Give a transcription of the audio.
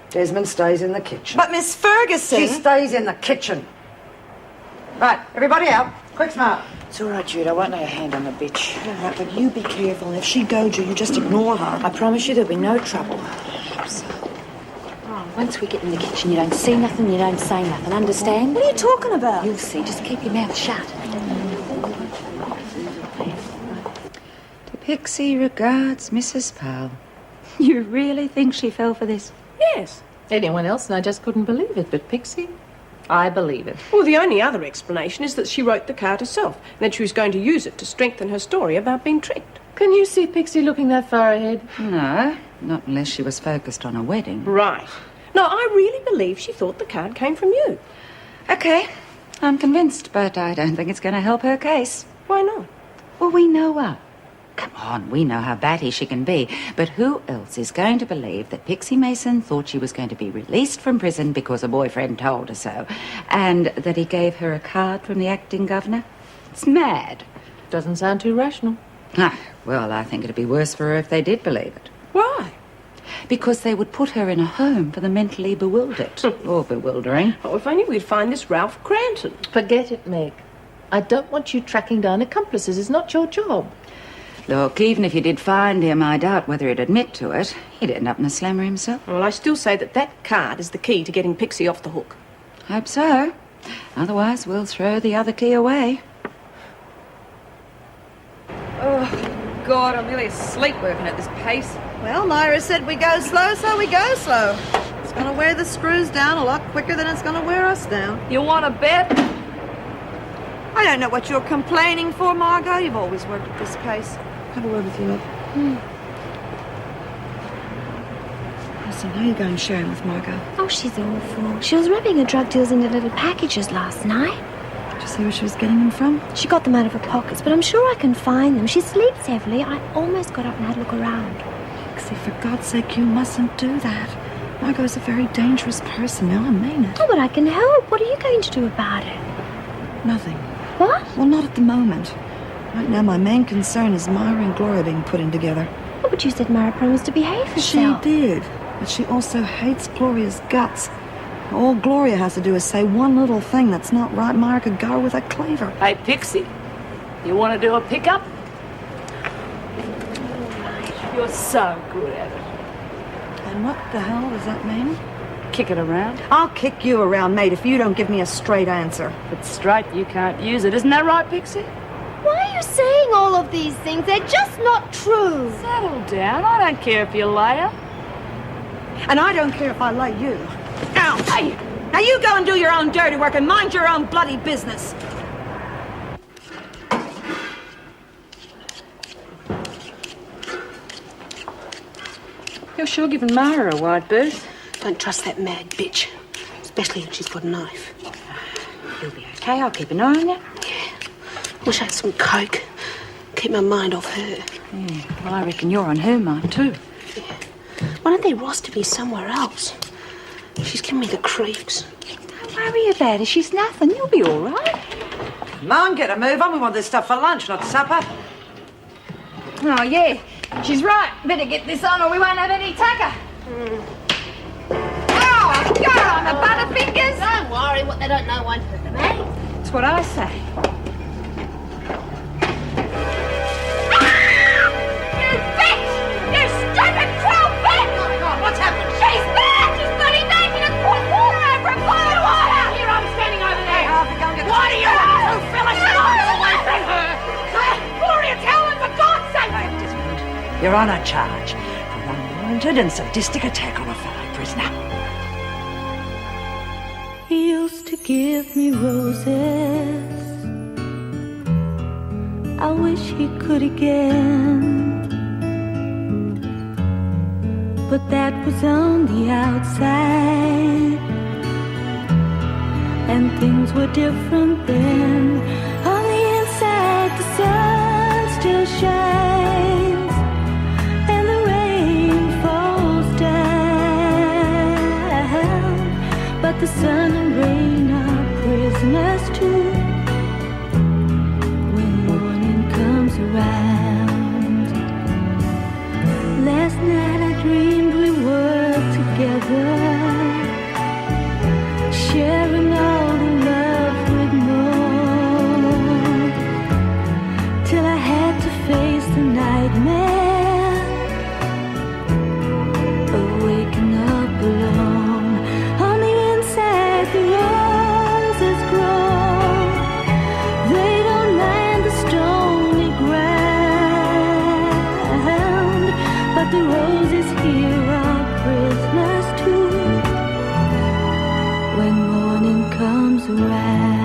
Desmond stays in the kitchen. But Miss Ferguson... She stays in the kitchen. Right, everybody out. Quick, smart. It's all right, Jude. I won't lay a hand on the bitch. All right, but you be careful. And if she goads you, you just ignore her. I promise you there'll be no trouble. Oh, once we get in the kitchen, you don't see nothing, you don't say nothing. Understand? What are you talking about? You'll see. Just keep your mouth shut. To Pixie regards, Mrs. Powell. You really think she fell for this? Yes. Anyone else, and I just couldn't believe it. But Pixie, I believe it. Well, the only other explanation is that she wrote the card herself, and that she was going to use it to strengthen her story about being tricked. Can you see Pixie looking that far ahead? No, not unless she was focused on a wedding. Right. No, I really believe she thought the card came from you. Okay, I'm convinced, but I don't think it's going to help her case. Why not? Well, we know her. Come on, we know how batty she can be. But who else is going to believe that Pixie Mason thought she was going to be released from prison because a boyfriend told her so, and that he gave her a card from the acting governor? It's mad. Doesn't sound too rational. Ah, well, I think it'd be worse for her if they did believe it. Why? Because they would put her in a home for the mentally bewildered. Or bewildering. Oh, if only we'd find this Ralph Cranton. Forget it, Meg. I don't want you tracking down accomplices. It's not your job. Look, even if you did find him, I doubt whether he'd admit to it. He'd end up in a slammer himself. Well, I still say that card is the key to getting Pixie off the hook. Hope so. Otherwise, we'll throw the other key away. Oh, God, I'm really asleep working at this pace. Well, Myra said we go slow, so we go slow. It's going to wear the screws down a lot quicker than it's going to wear us down. You want to bet? I don't know what you're complaining for, Margot. You've always worked at this pace. Have a word with you, look. Listen, how are you going sharing with Margot? Oh, she's awful. She was wrapping her drug deals into little packages last night. Did you see where she was getting them from? She got them out of her pockets, but I'm sure I can find them. She sleeps heavily. I almost got up and had a look around. Pixie, for God's sake, you mustn't do that. Margot's a very dangerous person. Now, I mean it. Oh, but I can help. What are you going to do about it? Nothing. What? Well, not at the moment. Right now, my main concern is Myra and Gloria being put in together. Oh, but you said Myra promised to behave herself. She did, but she also hates Gloria's guts. All Gloria has to do is say one little thing that's not right. Myra could go with a cleaver. Hey, Pixie, you want to do a pickup? You're so good at it. And what the hell does that mean? Kick it around. I'll kick you around, mate, if you don't give me a straight answer. If it's straight, you can't use it. Isn't that right, Pixie? Why are you saying all of these things? They're just not true. Settle down. I don't care if you lay her. And I don't care if I lay you. Now, Hey! now you go and do your own dirty work and mind your own bloody business. You're sure giving Mara a wide berth? Don't trust that mad bitch, especially if she's got a knife. You'll be okay. I'll keep an eye on you. Wish I had some coke. Keep my mind off her. Yeah, well, I reckon you're on her mind, too. Why don't they roster me somewhere else? She's giving me the creeps. Don't worry about it. She's nothing. You'll be all right. Come on, get a move on. We want this stuff for lunch, not supper. Oh, yeah. She's right. Better get this on or we won't have any tucker. Oh, go on, the butterfingers. Don't worry, what they don't know won't hurt them, eh? That's what I say. You bitch! You stupid cruel bitch! Oh, God, what's happened? She's mad! She's bloody making a quart water over a pot of water! Here, I'm standing over there. What do you want? Oh, Phyllis, miles away from her. Gloria, tell them for God's sake! You're on a charge for unwarranted and sadistic attack on a fellow prisoner. He used to give me roses. I wish he could again, but that was on the outside, and things were different then. On the inside, the sun still shines, and the rain falls down, but the sun and rain are prisoners too. Around. Last night I dreamed we were together. together, sharing all the love with more, till I had to face the nightmare of waking up alone. On the inside the roses grow, they don't mind the stony ground, but the roses here are prisoners too when morning comes around.